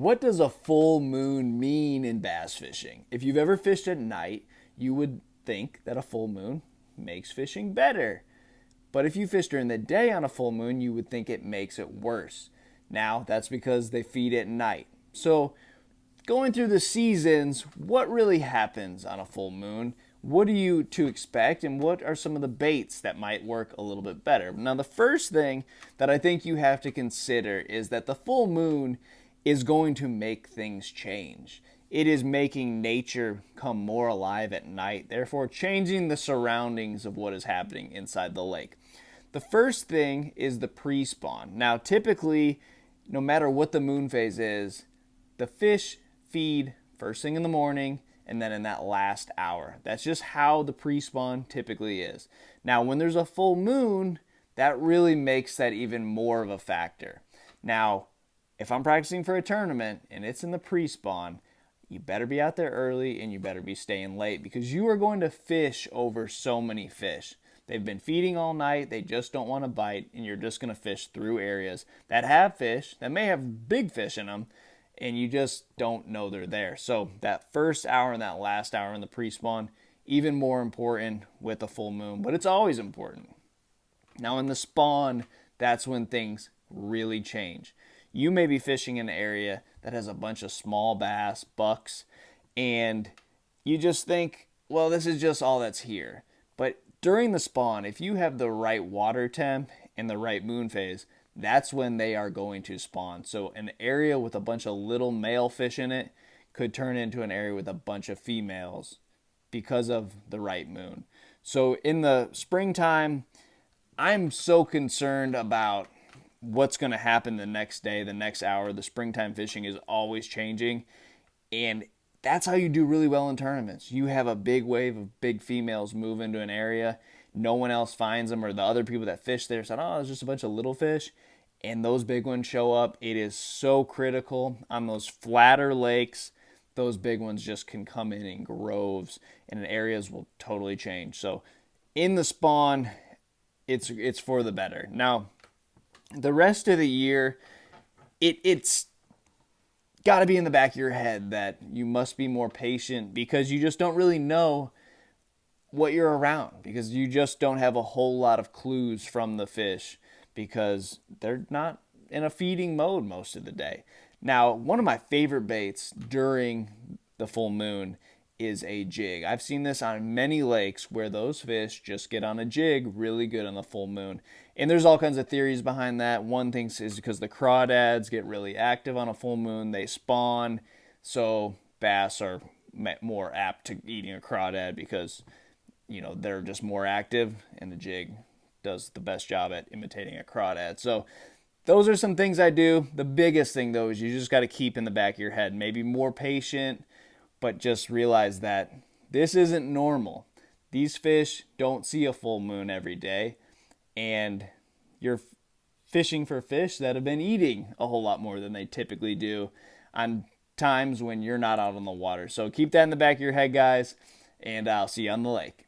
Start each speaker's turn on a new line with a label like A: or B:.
A: What does a full moon mean in bass fishing? If you've ever fished at night, you would think that a full moon makes fishing better. But if you fish during the day on a full moon, you would think it makes it worse. Now, that's because they feed at night. So, going through the seasons, what really happens on a full moon? What are you to expect, and what are some of the baits that might work a little bit better? Now, the first thing that I think you have to consider is that the full moon is going to make things change. It is making nature come more alive at night, therefore changing the surroundings of what is happening inside the lake. The first thing is the pre-spawn. Now, typically, no matter what the moon phase is, the fish feed first thing in the morning and then in that last hour. That's just how the pre-spawn typically is. Now, when there's a full moon, that really makes that even more of a factor. Now, if I'm practicing for a tournament and it's in the pre-spawn, you better be out there early and you better be staying late because you are going to fish over so many fish. They've been feeding all night, they just don't want to bite, and you're just going to fish through areas that have fish, that may have big fish in them, and you just don't know they're there. So that first hour and that last hour in the pre-spawn, even more important with a full moon, but it's always important. Now in the spawn, that's when things really change. You may be fishing in an area that has a bunch of small bass, bucks, and you just think, well, this is just all that's here. But during the spawn, if you have the right water temp and the right moon phase, that's when they are going to spawn. So an area with a bunch of little male fish in it could turn into an area with a bunch of females because of the right moon. So in the springtime, I'm so concerned about what's going to happen the next day, the next hour. The springtime fishing is always changing, and that's how you do really well in tournaments. You have a big wave of big females move into an area, no one else finds them, or the other people that fish there said, oh, it's just a bunch of little fish, and those big ones show up. It is so critical on those flatter lakes. Those big ones just can come in groves, and areas will totally change. So in the spawn, it's for the better. Now, the rest of the year, it's got to be in the back of your head that you must be more patient because you just don't really know what you're around, because you just don't have a whole lot of clues from the fish because they're not in a feeding mode most of the day. Now, one of my favorite baits during the full moon is a jig. I've seen this on many lakes where those fish just get on a jig really good on the full moon. And there's all kinds of theories behind that. One thinks is because the crawdads get really active on a full moon, they spawn, so bass are more apt to eating a crawdad because, they're just more active, and the jig does the best job at imitating a crawdad. So those are some things I do. The biggest thing, though, is you just got to keep in the back of your head, maybe more patient, but just realize that this isn't normal. These fish don't see a full moon every day, and you're fishing for fish that have been eating a whole lot more than they typically do on times when you're not out on the water. So keep that in the back of your head, guys, and I'll see you on the lake.